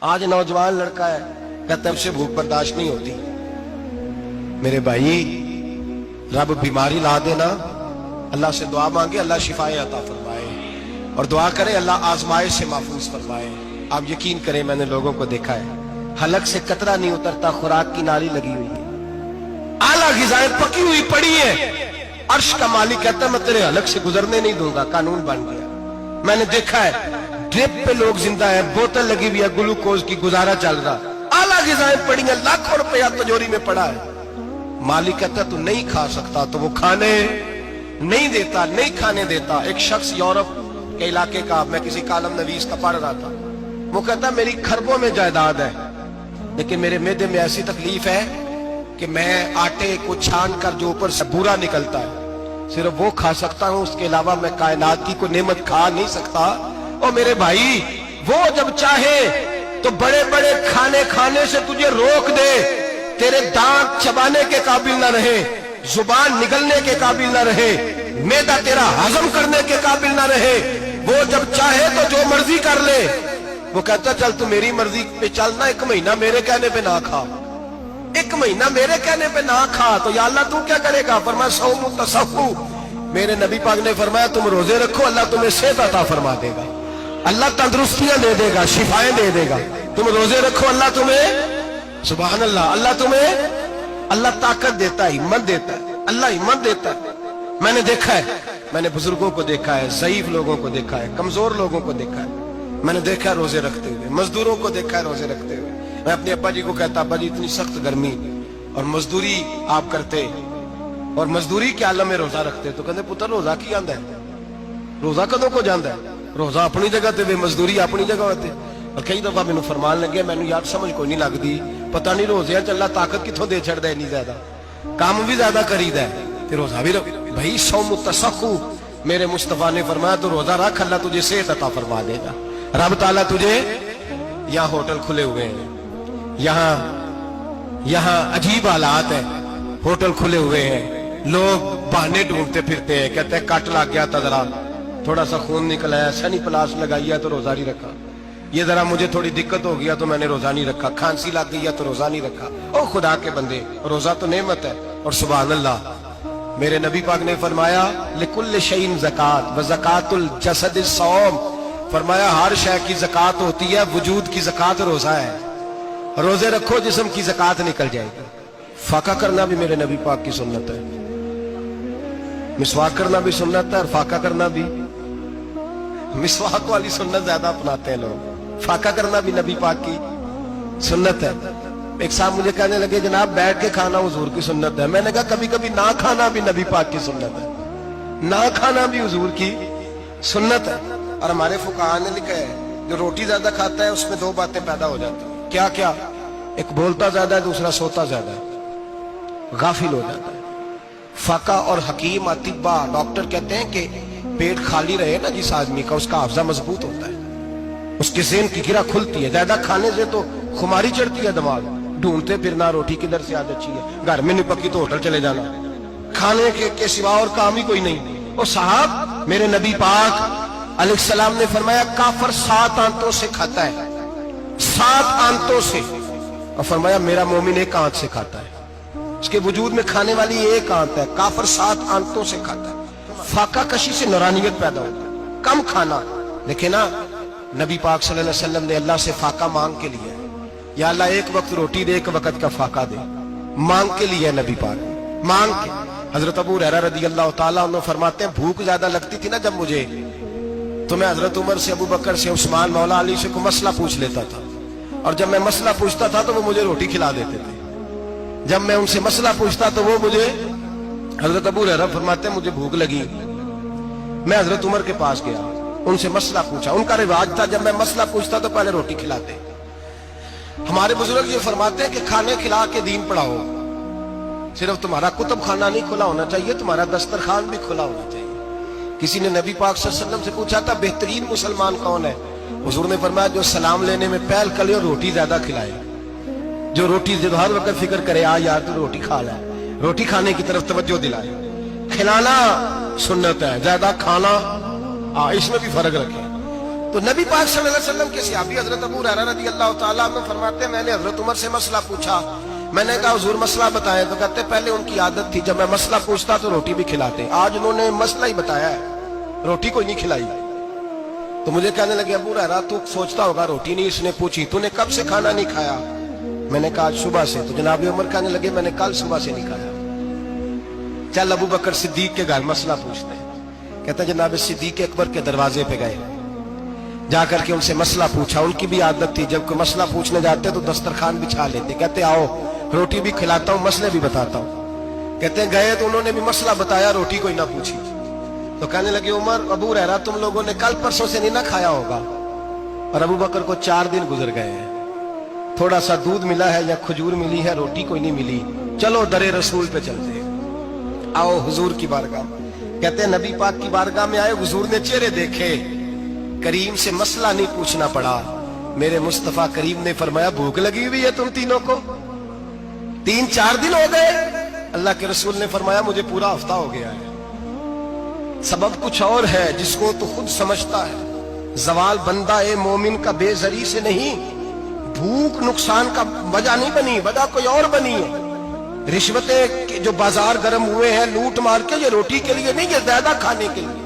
آج نوجوان لڑکا ہے کہتا ہے اسے بھوک برداشت نہیں ہوتی. میرے بھائی رب بیماری لا دینا، اللہ سے دعا مانگے اللہ شفائے عطا فرمائے، اور دعا کرے اللہ آزمائش سے محفوظ فرمائے. آپ یقین کریں میں نے لوگوں کو دیکھا ہے حلق سے قطرہ نہیں اترتا، خوراک کی نالی لگی ہوئی ہے، اعلیٰ غذائیں پکی ہوئی پڑی ہیں، عرش کا مالک کہتا ہے میں تیرے حلق سے گزرنے نہیں دوں گا. قانون بن گیا. میں نے دیکھا ہے ڈرپ پہ لوگ زندہ ہے، بوتل لگی ہوئی ہے گلوکوز کی، گزارا چل رہا، اعلیٰ غذائیں پڑی ہیں، لاکھوں روپیہ تجوری میں پڑا ہے. مالک کہتا ہے تو نہیں کھا سکتا تو وہ کھانے نہیں دیتا، نہیں کھانے دیتا. ایک شخص یورپ کے علاقے کا، میں کسی کالم نویس کا پڑھ رہا تھا، وہ کہتا میری کھربوں میں جائیداد ہے لیکن میرے معدے میں ایسی تکلیف ہے کہ میں آٹے کو چھان کر جو اوپر سے بورا نکلتا ہے صرف وہ کھا سکتا ہوں، اس کے علاوہ میں کائنات کی کوئی نعمت کھا نہیں سکتا. اور میرے بھائی وہ جب چاہے تو بڑے بڑے کھانے کھانے سے تجھے روک دے، تیرے دانت چبانے کے قابل نہ رہے، زبان نگلنے کے قابل نہ رہے، معدہ تیرا ہضم کرنے کے قابل نہ رہے، وہ جب چاہے تو جو مرضی کر لے. وہ کہتا چل تو میری مرضی پہ چلنا، ایک مہینہ میرے کہنے پہ نہ کھا، ایک مہینہ میرے کہنے پہ نہ کھا تو یا اللہ تو کیا کرے گا؟ فرمایا صوم تصفو. میرے نبی پاک نے فرمایا تم روزے رکھو اللہ تمہیں صحت عطا فرما دے گا، اللہ تندرستیاں دے دے گا، شفائیں دے دے گا. تم روزے رکھو اللہ تمہیں، سبحان اللہ، اللہ تمہیں، اللہ طاقت دیتا ہے، ہمت دیتا ہے، اللہ ہمت دیتا ہے. میں نے دیکھا ہے، میں نے بزرگوں کو دیکھا ہے، ضعیف لوگوں کو دیکھا ہے، کمزور لوگوں کو دیکھا ہے، میں نے دیکھا ہے روزے رکھتے ہوئے، مزدوروں کو دیکھا ہے روزے رکھتے ہوئے. میں اپنے ابا جی کو کہتا ابا جی اتنی سخت گرمی اور مزدوری آپ کرتے اور مزدوری کے عالم میں روزہ رکھتے تو کہتے پتر روزہ کی آندا ہے، روزہ کدوں کو جاندا ہے، روزہ اپنی جگہ تے بے مزدوری اپنی جگہ ہوتے. اور کئی دفعہ مینوں فرمان لگے مینوں یار سمجھ کوئی نہیں لگتی، پتہ نہیں روزے چ اللہ طاقت کتھوں دے چھڑدا ہے، اتنی زیادہ کام بھی زیادہ کریدا ہے تے روزہ بھی رکھ. بھائی صوم تصفو میرے مصطفیٰ نے فرمایا تو روزہ رکھ اللہ تجھے صحت عطا فرما دے گا. رب تعالیٰ تجھے، یہاں ہوٹل کھلے ہوئے ہیں، یہاں عجیب حالات ہیں، ہوٹل کھلے ہوئے ہیں، لوگ بہانے ڈھونڈتے پھرتے ہیں، کہتے ہیں کٹ لگ گیا تھا ذرا تھوڑا سا خون نکل آیا، سنی پلاس لگائی ہے تو روزہ نہیں رکھا، یہ ذرا مجھے تھوڑی دقت ہو گیا تو میں نے روزہ نہیں رکھا، کھانسی لگ گئی ہے تو روزہ نہیں رکھا. او خدا کے بندے روزہ تو نعمت ہے. اور سبحان اللہ میرے نبی پاک نے فرمایا لکل شیء زکات و زکات الجسد الصوم. فرمایا ہر شے کی زکات ہوتی ہے، وجود کی زکات روزہ ہے. روزے رکھو جسم کی زکات نکل جائے گی. فاقہ کرنا بھی میرے نبی پاک کی سنت ہے، مسواک کرنا بھی سنت ہے، اور فاقہ کرنا بھی. مسواک والی سنت زیادہ اپناتے ہیں لوگ، فاقہ کرنا بھی نبی پاک کی سنت ہے. ایک صاحب مجھے کہنے لگے جناب بیٹھ کے کھانا حضور کی سنت ہے. میں نے کہا کبھی کبھی نہ کھانا بھی نبی پاک کی سنت ہے، نہ کھانا بھی حضور کی سنت ہے. اور ہمارے فقہاء نے لکھا ہے جو روٹی زیادہ کھاتا ہے اس میں دو باتیں پیدا ہو جاتی ہیں. کیا کیا؟ ایک بولتا زیادہ ہے، دوسرا سوتا زیادہ ہے، غافل ہو جاتا ہے. فقہ اور حکیم اطباء ڈاکٹر کہتے ہیں کہ پیٹ خالی رہے نا جس آدمی کا، اس کا حافظہ مضبوط ہوتا ہے، اس کے ذہن کی گرہ کھلتی ہے. زیادہ کھانے سے تو خماری چڑھتی ہے، دماغ ڈھونڈتے پھرنا روٹی کدھر سے آج اچھی ہے، گھر میں نہیں پکی تو ہوٹل چلے جانا، کھانے کے سوا اور کام ہی کوئی نہیں. اور صاحب میرے نبی پاک علیہ السلام نے فرمایا کافر 7 آنتوں سے کھاتا ہے، 7 آنتوں سے. اور فرمایا میرا مومن 1 آنت سے کھاتا ہے، اس کے وجود میں کھانے والی 1 آنت ہے. کافر 7 آنتوں سے کھاتا ہے. فاقہ کشی سے نورانیت پیدا ہوتا ہے، کم کھانا. لیکن نا نبی پاک صلی اللہ علیہ وسلم نے اللہ سے فاقہ مانگ کے لیا، یا اللہ 1 وقت روٹی دے، 1 وقت کا فاقہ دے، مانگ کے لیا نبی پاک، مانگ کے. حضرت ابو ہریرہ رضی اللہ تعالیٰ عنہ فرماتے ہیں بھوک زیادہ لگتی تھی نا جب مجھے، تو میں حضرت عمر سے، ابو بکر سے، عثمان، مولا علی سے کوئی مسئلہ پوچھ لیتا تھا، اور جب میں مسئلہ پوچھتا تھا تو وہ مجھے روٹی کھلا دیتے تھے. جب میں ان سے مسئلہ پوچھتا تو وہ مجھے، حضرت ابو ہریرہ فرماتے ہیں مجھے بھوک لگی، میں حضرت عمر کے پاس گیا، ان سے مسئلہ پوچھا. ان کا رواج تھا جب میں مسئلہ پوچھتا تو پہلے روٹی کھلاتے. ہمارے بزرگ یہ فرماتے ہیں کہ کھانے کھلا کے دین پڑھاؤ. صرف تمہارا کتب خانہ نہیں کھلا ہونا چاہیے، تمہارا دسترخوان بھی کھلا ہونا چاہیے. کسی نے نبی پاک صلی اللہ علیہ وسلم سے پوچھا تھا بہترین مسلمان کون ہے؟ حضور نے فرمایا جو سلام لینے میں پہل کرے اور روٹی زیادہ کھلائے، جو روٹی سے ہر وقت فکر کرے آ یار تو روٹی کھا لے، روٹی کھانے کی طرف توجہ دلائے. کھلانا سنت ہے، زیادہ کھانا اس میں بھی فرق رکھے. تو نبی پاک صلی اللہ علیہ وسلم کے صحابی حضرت ابو ہریرہ رضی اللہ تعالیٰ عنہ فرماتے ہیں میں نے حضرت عمر سے مسئلہ پوچھا، میں نے کہا حضور مسئلہ بتائیں، تو کہتے پہلے ان کی عادت تھی جب میں مسئلہ پوچھتا تو روٹی بھی کھلاتے، آج انہوں نے مسئلہ ہی بتایا ہے، روٹی کوئی نہیں کھلائی۔ تو مجھے کہنے لگے ابو ہریرہ تو سوچتا ہوگا روٹی نہیں اس نے پوچھی، تو نے کب سے کھانا نہیں کھایا؟ میں نے کہا آج صبح سے۔ تو جناب عمر کہنے لگے میں نے کل صبح سے نہیں کھایا، چل ابو بکر صدیق کے گھر مسئلہ پوچھتے ہیں۔ کہتا جناب صدیق اکبر کے دروازے پہ گئے، جا کر کے ان سے مسئلہ پوچھا۔ ان کی بھی عادت تھی جب کوئی مسئلہ پوچھنے جاتے تو دسترخوان بچھا لیتے، کہتے آؤ روٹی بھی کھلاتا ہوں مسئلے بھی بتاتا ہوں۔ کہتے ہیں گئے تو انہوں نے بھی مسئلہ بتایا، روٹی کوئی نہ پوچھی۔ تو کہنے لگے عمر ابو ہریرہ تم لوگوں نے کل پرسوں سے نہیں نہ کھایا ہوگا، اور ابو بکر کو 4 دن گزر گئے ہیں، تھوڑا سا دودھ ملا ہے یا کھجور ملی ہے، روٹی کوئی نہیں ملی، چلو در رسول پہ چلتے آؤ حضور کی بارگاہ۔ کہتے ہیں نبی پاک کی بارگاہ میں آئے، حضور نے چہرے دیکھے، کریم سے مسئلہ نہیں پوچھنا پڑا۔ میرے مصطفیٰ کریم نے فرمایا بھوک لگی ہوئی ہے تم تینوں کو؟ 3-4 دن ہو گئے؟ اللہ کے رسول نے فرمایا مجھے پورا ہفتہ ہو گیا ہے۔ سبب کچھ اور ہے جس کو تو خود سمجھتا ہے، زوال بندہ مومن کا بے زری سے نہیں، بھوک نقصان کا وجہ نہیں بنی، وجہ کوئی اور بنی ہے۔ رشوتیں جو بازار گرم ہوئے ہیں لوٹ مار کے، یہ روٹی کے لیے نہیں، یہ زیادہ کھانے کے لیے،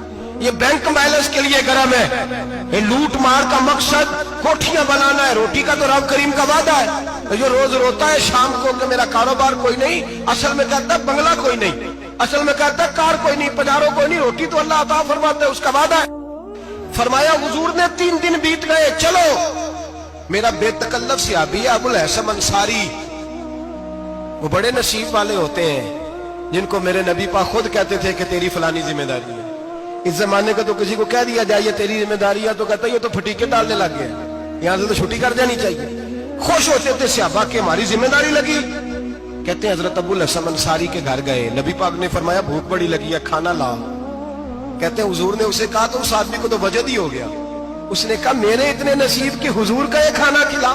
یہ بینک بیلنس کے لیے گرم ہے۔ یہ لوٹ مار کا مقصد کوٹھیاں بنانا ہے، روٹی کا تو رب کریم کا وعدہ ہے۔ جو روز روتا ہے شام کو کہ میرا کاروبار کوئی نہیں، اصل میں کہتا ہے بنگلہ کوئی نہیں، اصل میں کہتا ہے کار کوئی نہیں، پجارو کوئی نہیں، روٹی تو اللہ عطا فرماتا ہے، اس کا وعدہ ہے۔ فرمایا حضور نے 3 دن بیت گئے، چلو میرا بے تکلف صحابی ہے ابو الحسن انصاری، وہ بڑے نصیب والے ہوتے ہیں جن کو میرے نبی پاک خود کہتے تھے کہ تیری فلانی ذمہ داری ہے۔ اس زمانے کا تو کسی کو کہہ دیا جائے یہ تیری ذمہ داری ہے تو کہتا ہے یہ تو پھٹیکے ڈالنے لگ گیا، یہاں سے تو چھٹی کر جانی چاہیے۔ خوش ہوتے تھے صحابہ کہ ہماری ذمہ داری لگی۔ کہتے ہیں حضرت ابو الحسن انصاری کے گھر گئے، نبی پاک نے فرمایا بھوک بڑی لگی ہے کھانا لا۔ کہتے ہیں حضور نے اسے کہا تو اس آدمی کو تو وجد ہی ہو گیا، اس نے کہا میرے اتنے نصیب کہ حضور کا یہ کھانا کھلا۔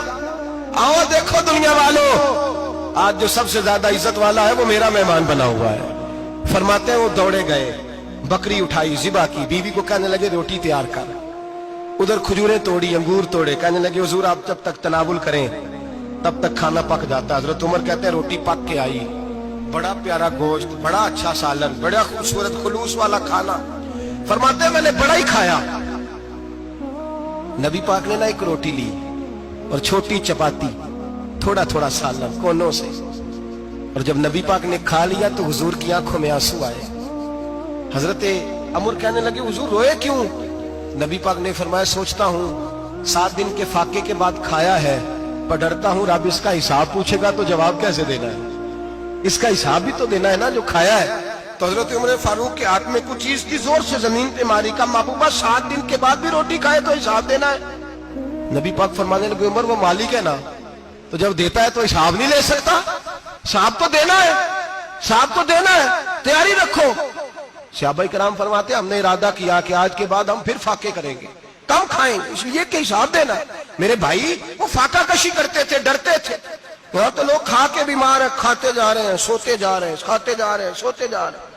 آؤ دیکھو دنیا والوں، آج جو سب سے زیادہ عزت والا ہے وہ میرا مہمان بنا ہوا ہے۔ فرماتے ہیں وہ دوڑے گئے، بکری اٹھائی ذبح کی، بیوی کو کہنے لگے روٹی تیار کر، ادھر کھجوریں توڑی، انگور توڑے، کہنے لگے حضور آپ جب تک تناول کریں تب تک کھانا پک جاتا۔ حضرت عمر کہتے ہیں روٹی پک کے آئی، بڑا پیارا گوشت، بڑا اچھا سالن، بڑا خوبصورت خلوص والا کھانا۔ فرماتے ہیں میں نے بڑا ہی کھایا۔ نبی پاک نے نہ ایک روٹی لی اور چھوٹی چپاتی، تھوڑا تھوڑا سالن کونوں سے، اور جب نبی پاک نے کھا لیا تو حضور کی آنکھوں میں آنسو آئے۔ حضرت عمر کہنے لگے حضور روئے کیوں؟ نبی پاک نے فرمایا سوچتا ہوں 7 دن کے فاقے کے بعد کھایا ہے، پر ڈرتا ہوں رب اس کا حساب پوچھے گا تو جواب کیسے دینا ہے، اس کا حساب بھی تو دینا ہے نا جو کھایا ہے۔ تو حضرت عمر فاروق کے ہاتھ میں کچھ چیز تھی، زور سے زمین پہ ماری، کا محبوبہ 7 دن کے بعد بھی روٹی کھائے تو حساب دینا ہے۔ نبی پاک فرمانے لگے عمر وہ مالک ہے نا، تو جب دیتا ہے تو حساب نہیں لے سکتا، حساب تو دینا ہے، حساب تو دینا ہے، تیاری رکھو۔ صحابہ کرام فرماتے ہیں ہم نے ارادہ کیا کہ آج کے بعد ہم پھر فاقے کریں گے، کم کھائیں گے، اس لیے کہ حساب دینا ہے۔ میرے بھائی وہ فاقہ کشی کرتے تھے، ڈرتے تھے۔ یہاں تو لوگ کھا کے بیمار ہیں، کھاتے جا رہے ہیں سوتے جا رہے ہیں، کھاتے جا رہے ہیں سوتے جا رہے ہیں۔